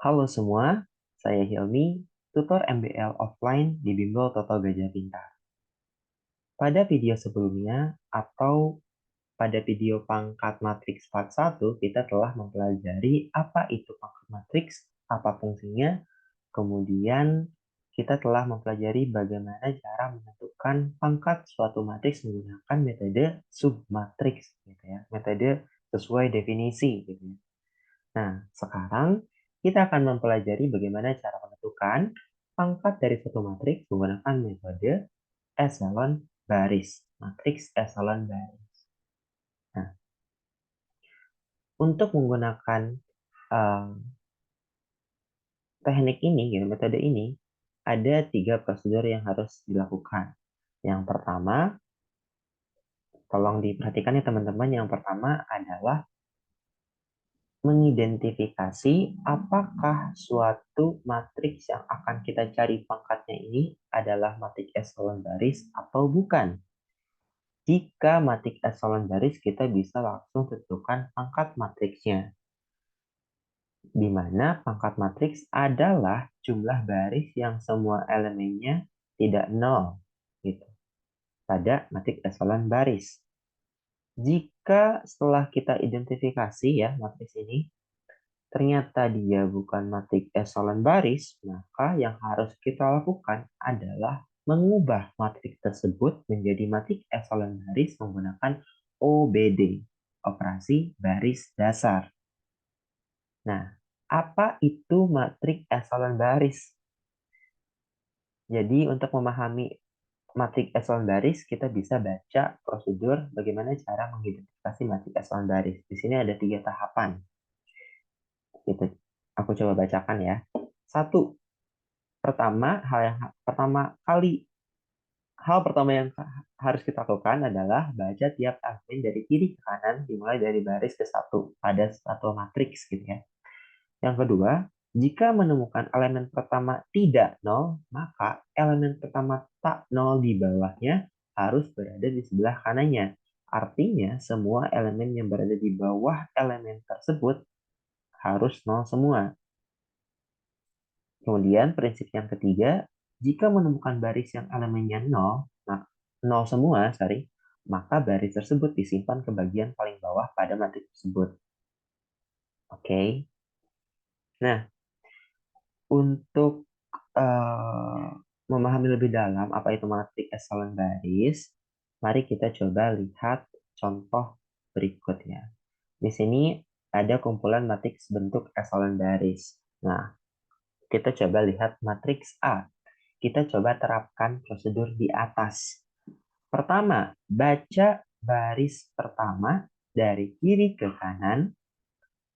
Halo semua, saya Hilmi, tutor MBL offline di Bimbel Toto Gajah Pintar. Pada video sebelumnya atau pada video pangkat matriks part 1, kita telah mempelajari apa itu pangkat matriks, apa fungsinya, kemudian kita telah mempelajari bagaimana cara menentukan pangkat suatu matriks menggunakan metode submatriks, gitu ya, metode sesuai definisi, gitu ya. Nah, sekarang kita akan mempelajari bagaimana cara menentukan pangkat dari suatu matriks menggunakan metode echelon baris, matriks echelon baris. Nah, untuk menggunakan eh, teknik ini, gitu, metode ini, ada 3 prosedur yang harus dilakukan. Yang pertama, tolong diperhatikan ya teman-teman, yang pertama adalah mengidentifikasi apakah suatu matriks yang akan kita cari pangkatnya ini adalah matriks echelon baris atau bukan. Jika matriks echelon baris, kita bisa langsung tentukan pangkat matriksnya, di mana pangkat matriks adalah jumlah baris yang semua elemennya tidak nol, gitu, pada matriks echelon baris. Jika setelah kita identifikasi ya matriks ini, ternyata dia bukan matriks echelon baris, maka yang harus kita lakukan adalah mengubah matriks tersebut menjadi matriks echelon baris menggunakan OBD, operasi baris dasar. Nah, apa itu matriks echelon baris? Jadi untuk memahami matriks echelon baris, kita bisa baca prosedur bagaimana cara mengidentifikasi matriks echelon baris. Di sini ada 3 tahapan. Gitu. Aku coba bacakan ya. Satu, hal pertama yang harus kita lakukan adalah baca tiap elemen dari kiri ke kanan dimulai dari baris ke satu pada satu matriks gitu ya. Yang kedua, jika menemukan elemen pertama tidak nol, maka elemen pertama tak nol di bawahnya harus berada di sebelah kanannya. Artinya semua elemen yang berada di bawah elemen tersebut harus nol semua. Kemudian prinsip yang ketiga, jika menemukan baris yang elemennya 0, nah 0 semua, maka baris tersebut disimpan ke bagian paling bawah pada matriks tersebut. Oke. Nah, untuk eh, memahami lebih dalam apa itu matriks echelon baris, mari kita coba lihat contoh berikutnya. Di sini ada kumpulan matriks bentuk echelon baris. Nah, kita coba lihat matriks A. Kita coba terapkan prosedur di atas. Pertama, baca baris pertama dari kiri ke kanan.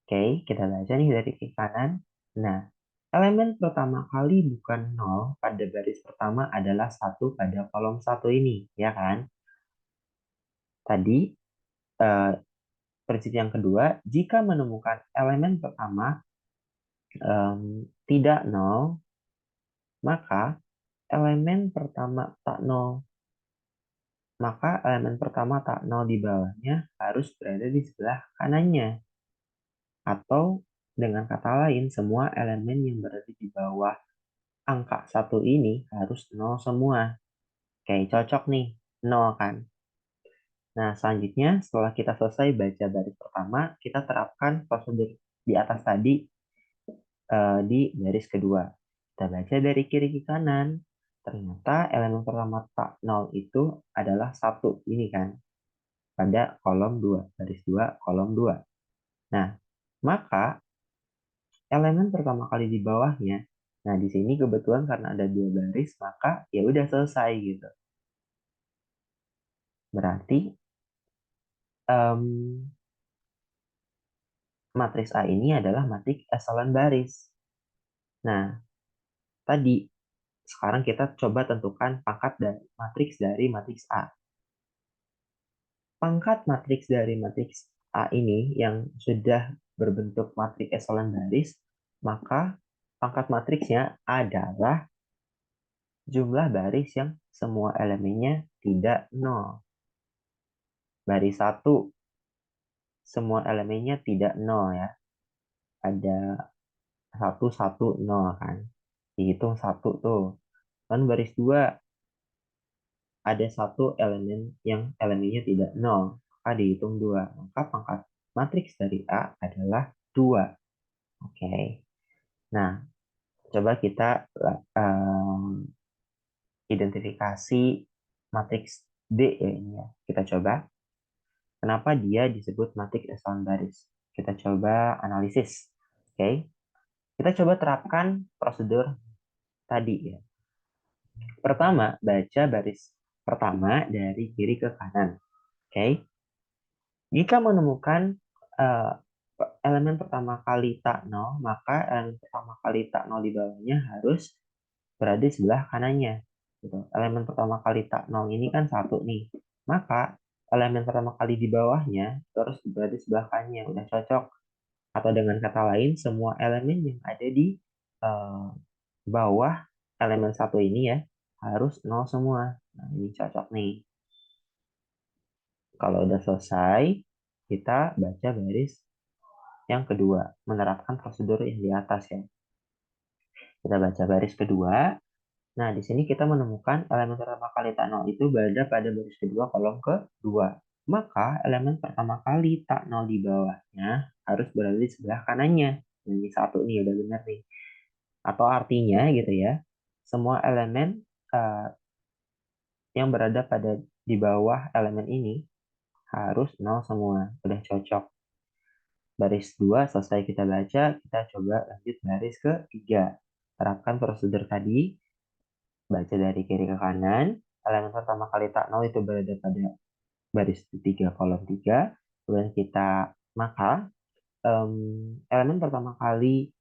Oke, kita baca nih dari kiri ke kanan. Nah, elemen pertama kali bukan 0 pada baris pertama adalah 1 pada kolom 1 ini, ya kan? Tadi, eh, prinsip yang kedua, jika menemukan elemen pertama tidak 0, maka elemen pertama tak 0 maka elemen pertama tak nol di bawahnya harus berada di sebelah kanannya. Atau dengan kata lain, semua elemen yang berada di bawah angka 1 ini harus nol semua. Oke, cocok nih, nol kan? Nah, selanjutnya setelah kita selesai baca baris pertama, kita terapkan prosedur di atas tadi di baris kedua. Kita baca dari kiri ke kanan. Ternyata elemen pertama tak nol itu adalah 1 ini kan, pada kolom 2, baris 2, kolom 2. Nah, maka elemen pertama kali di bawahnya, nah di sini kebetulan karena ada 2 baris, maka ya udah selesai gitu. Berarti em, matriks A ini adalah matriks echelon baris. Nah, tadi sekarang kita coba tentukan pangkat dari matriks A. Pangkat matriks dari matriks A ini yang sudah berbentuk matriks echelon baris, maka pangkat matriksnya adalah jumlah baris yang semua elemennya tidak nol. Baris 1, semua elemennya tidak nol ya. Ada 1, 1, 0 kan. Dihitung 1 tuh. Kan baris 2 ada satu elemen yang elemennya tidak 0. Maka dihitung 2. Maka pangkat matriks dari A adalah 2. Oke. Nah, coba kita identifikasi matriks D ya ini ya. Kita coba. Kenapa dia disebut matriks echelon baris? Kita coba analisis. Oke. Kita coba terapkan prosedur tadi ya. Pertama, baca baris pertama dari kiri ke kanan. Oke. Jika menemukan uh, elemen pertama kali tak 0, maka elemen pertama kali tak 0 di bawahnya harus berada di sebelah kanannya. Gitu. Elemen pertama kali tak 0 ini kan 1 nih. Maka elemen pertama kali di bawahnya terus berada di sebelah kanannya. Udah cocok. Atau dengan kata lain, semua elemen yang ada di uh, bawah elemen 1 ini ya harus 0 semua. Nah, ini cocok nih. Kalau udah selesai, kita baca baris yang kedua, menerapkan prosedur yang di atas ya. Kita baca baris kedua. Nah, di sini kita menemukan elemen pertama kali tak 0 itu berada pada baris kedua kolom kedua. Maka elemen pertama kali tak 0 di bawahnya harus berada di sebelah kanannya. Ini satu nih, udah benar nih. Atau artinya gitu ya, semua elemen yang berada pada di bawah elemen ini harus 0 semua. Udah cocok. Baris 2 selesai kita baca, kita coba lanjut baris ketiga. Terapkan prosedur tadi, baca dari kiri ke kanan. Elemen pertama kali tak 0 itu berada pada baris ketiga kolom 3. Kemudian kita maka elemen pertama kali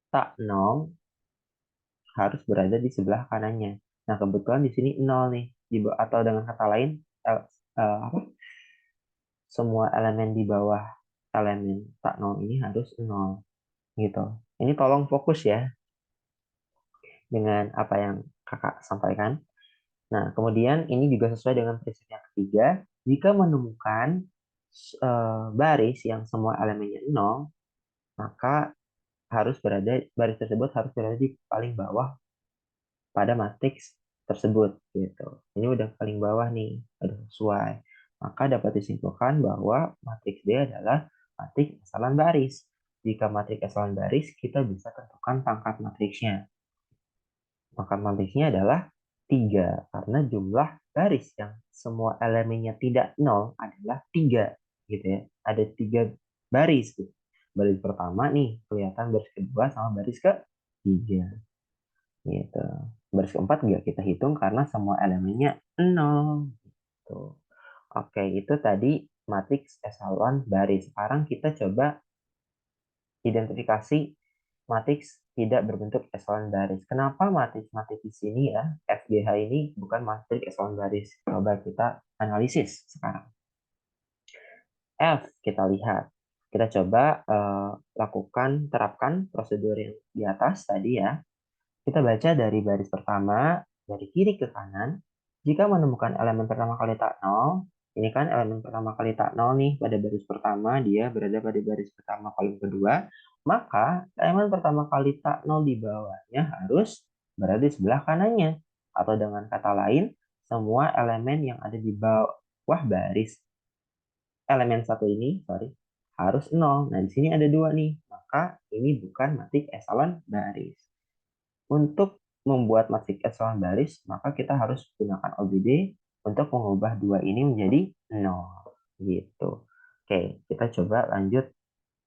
tak 0 harus berada di sebelah kanannya. Nah, kebetulan di sini 0 nih. Atau dengan kata lain, apa? Semua elemen di bawah elemen tak 0 ini harus 0. Gitu. Ini tolong fokus ya dengan apa yang kakak sampaikan. Nah, kemudian ini juga sesuai dengan prinsip yang ketiga. Jika menemukan baris yang semua elemennya 0, maka baris tersebut harus berada di paling bawah pada matriks tersebut gitu. Ini udah paling bawah nih, udah sesuai. Maka dapat disimpulkan bahwa matriks D adalah matriks echelon baris. Jika matriks echelon baris, kita bisa tentukan pangkat matriksnya. Pangkat matriksnya adalah 3 karena jumlah baris yang semua elemennya tidak 0 adalah 3 gitu ya. Ada 3 baris gitu. Baris pertama nih kelihatan baris kedua sama baris ketiga gitu. Baris keempat nggak kita hitung karena semua elemennya 0 gitu. Oke, itu tadi matriks echelon baris. Sekarang kita coba identifikasi matriks tidak berbentuk echelon baris. Kenapa matriks-matriks di sini ya, FGH ini bukan matriks echelon baris? Coba kita analisis sekarang. F, kita lihat. Kita coba terapkan prosedur yang di atas tadi ya. Kita baca dari baris pertama, dari kiri ke kanan. Jika menemukan elemen pertama kali tak 0, ini kan elemen pertama kali tak 0 nih, pada baris pertama, dia berada pada baris pertama kolom kedua, maka elemen pertama kali tak 0 di bawahnya harus berada di sebelah kanannya. Atau dengan kata lain, semua elemen yang ada di bawah baris elemen satu ini, harus 0. Nah, di sini ada 2 nih, maka ini bukan matriks echelon baris. Untuk membuat matriks echelon baris, maka kita harus gunakan OBD untuk mengubah 2 ini menjadi 0. Gitu. Oke, kita coba lanjut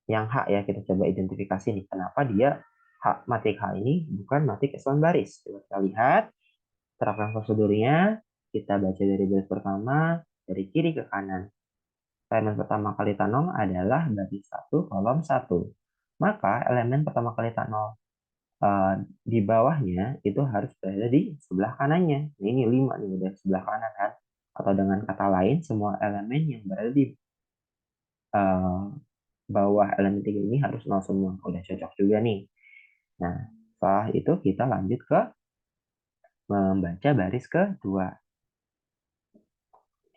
yang H ya. Kita coba identifikasi nih. Kenapa dia matriks H ini bukan matriks echelon baris. Coba kita lihat. Terapkan prosedurnya. Kita baca dari baris pertama, dari kiri ke kanan. Elemen pertama kali tanong adalah baris 1 kolom 1. Maka elemen pertama kali tanong di bawahnya itu harus berada di sebelah kanannya. Nah, ini 5 nih udah sebelah kanan kan. Atau dengan kata lain semua elemen yang berada di uh, bawah elemen 3 ini harus 0 semua. Udah cocok juga nih. Nah, setelah itu kita lanjut ke membaca baris kedua.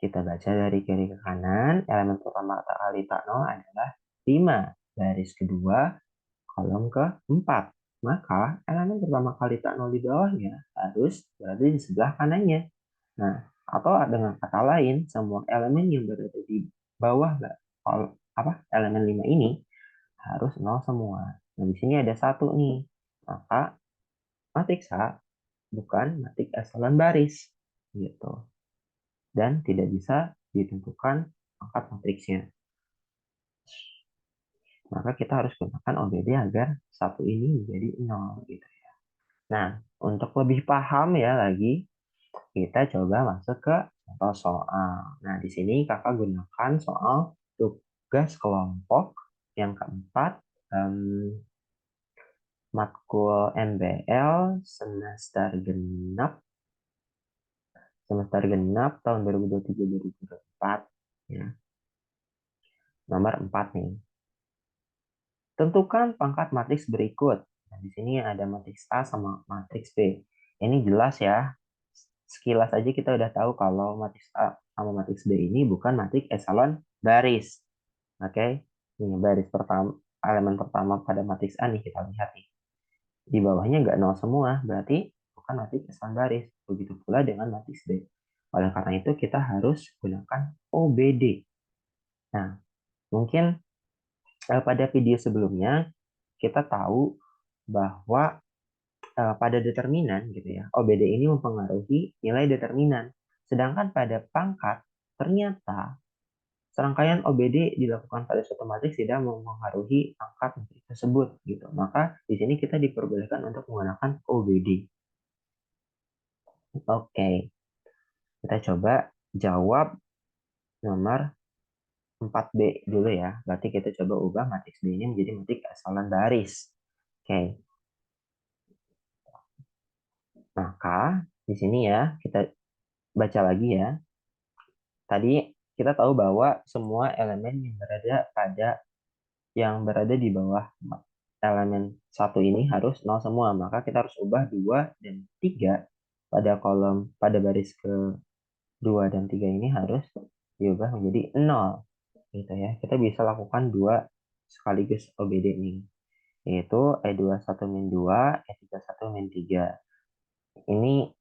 Kita baca dari kiri ke kanan. Elemen pertama kali tak 0 adalah 5. Baris kedua kolom keempat. Maka elemen pertama kali tak nol di bawahnya harus berada di sebelah kanannya. Nah, atau dengan kata lain, semua elemen yang berada di bawah elemen 5 ini harus nol semua. Nah, di sini ada satu nih. Maka matriks A bukan matriks epsilon baris. Gitu. Dan tidak bisa ditentukan pangkat matriksnya. Maka kita harus gunakan OBD agar satu ini menjadi 0 gitu ya. Nah, untuk lebih paham ya lagi, kita coba masuk ke contoh soal. Nah, di sini kakak gunakan soal tugas kelompok yang keempat, matkul MBL semester genap tahun 2023-2024 ya. Nomor 4 nih. Tentukan pangkat matriks berikut. Nah, di sini ada matriks A sama matriks B. Ini jelas ya. Sekilas aja kita udah tahu kalau matriks A sama matriks B ini bukan matriks echelon baris. Oke. Ini baris pertama, elemen pertama pada matriks A nih kita lihat nih. Di bawahnya nggak nol semua, berarti bukan matriks echelon baris. Begitu pula dengan matriks B. Oleh karena itu kita harus gunakan OBD. Nah, mungkin pada video sebelumnya kita tahu bahwa pada determinan gitu ya, OBD ini mempengaruhi nilai determinan. Sedangkan pada pangkat ternyata serangkaian OBD dilakukan pada suatu matriks tidak mempengaruhi pangkat matriks tersebut gitu. Maka di sini kita diperbolehkan untuk menggunakan OBD. Oke, kita coba jawab nomor 4B dulu ya. Berarti kita coba ubah matriks B ini menjadi matriks echelon baris. Oke. Maka di sini ya kita baca lagi ya. Tadi kita tahu bahwa semua elemen yang berada di bawah elemen satu ini harus nol semua. Maka kita harus ubah 2 dan 3 pada baris ke 2 dan 3 ini harus diubah menjadi 0. Gitu ya. Kita bisa lakukan dua sekaligus OBD ini. Yaitu E21-2, E31-3. Ini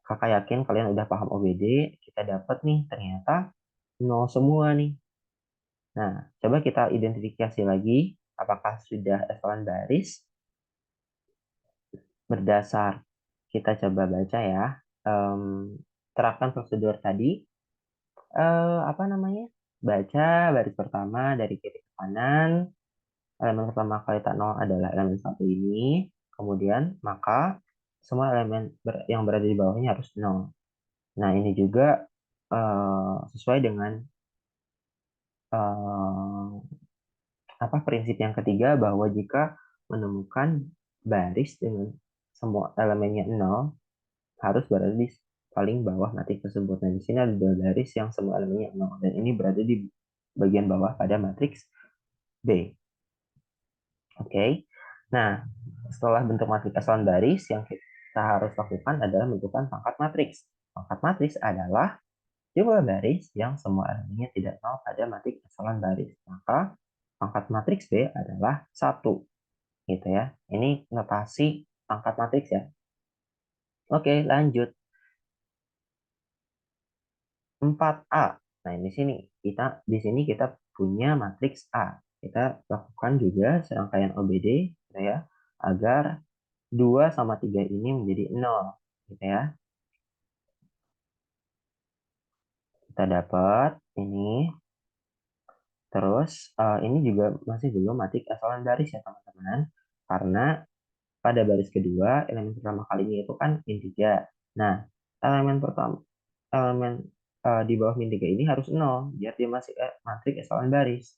kakak yakin kalian udah paham OBD. Kita dapat nih ternyata 0 semua nih. Nah, coba kita identifikasi lagi apakah sudah echelon baris. Berdasar kita coba baca ya. Terapkan prosedur tadi. Apa namanya? Baca baris pertama dari kiri ke kanan. Elemen pertama kali tak nol adalah elemen satu ini. Kemudian maka semua elemen yang berada di bawahnya harus nol. Nah, ini juga sesuai dengan prinsip yang ketiga bahwa jika menemukan baris dengan semua elemennya nol harus berada di paling bawah matriks tersebut. Nah, di sini ada dua baris yang semua elemennya nol dan ini berada di bagian bawah pada matriks B. Oke. Nah, setelah bentuk matriks echelon baris yang kita harus lakukan adalah menentukan pangkat matriks. Pangkat matriks adalah jumlah baris yang semua elemennya tidak nol pada matriks echelon baris. Maka pangkat matriks B adalah 1. Gitu ya. Ini notasi pangkat matriks ya. Oke, lanjut. 4A. Nah, di sini kita punya matriks A. Kita lakukan juga serangkaian OBD gitu ya, agar 2 sama 3 ini menjadi 0 gitu ya. Kita dapat ini. Terus ini juga masih belum matriks echelon baris ya teman-teman. Karena pada baris kedua elemen pertama kalinya itu kan min 3. Nah, elemen di bawah min 3 ini harus 0 biar dia masih matriks echelon baris.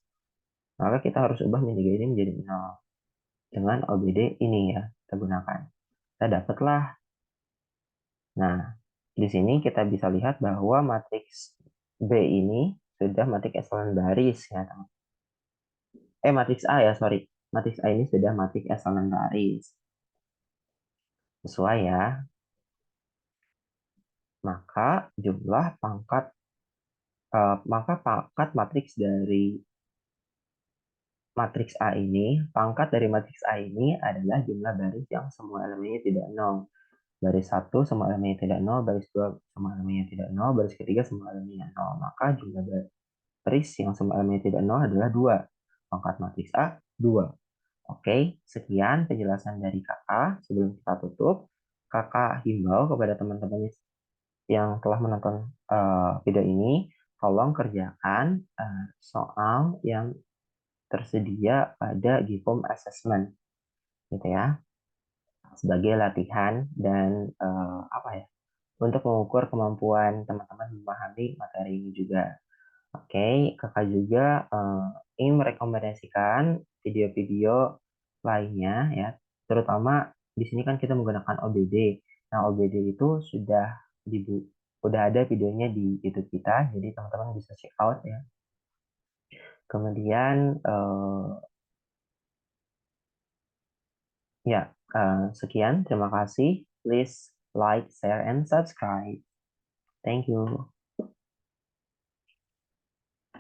Maka kita harus ubah min 3 ini menjadi 0 dengan OBD ini ya kita gunakan. Kita dapatlah. Nah, di sini kita bisa lihat bahwa matriks B ini sudah matriks echelon baris ya teman. Matriks A ya, sorry. Matriks A ini sudah matriks echelon baris. Sesuai ya. Maka pangkat matriks dari matriks A ini, pangkat dari matriks A ini adalah jumlah baris yang semua elemennya tidak nol. Baris 1 semua elemennya tidak nol, baris 2 semua elemennya tidak nol, baris ketiga semua elemennya nol. Maka jumlah baris yang semua elemennya tidak nol adalah 2. Pangkat matriks A, 2. Oke, sekian penjelasan dari kakak. Sebelum kita tutup, kakak himbau kepada teman-teman yang telah menonton video ini, tolong kerjakan soal yang tersedia pada Gifom Assessment, gitu ya, sebagai latihan dan apa ya, untuk mengukur kemampuan teman-teman memahami materi ini juga. Oke, kakak juga ingin merekomendasikan video-video lainnya ya, terutama di sini kan kita menggunakan OBD. Nah, OBD itu udah ada videonya di YouTube kita, jadi teman-teman bisa check out ya. Kemudian ya, sekian, terima kasih. Please like, share, and subscribe. Thank you.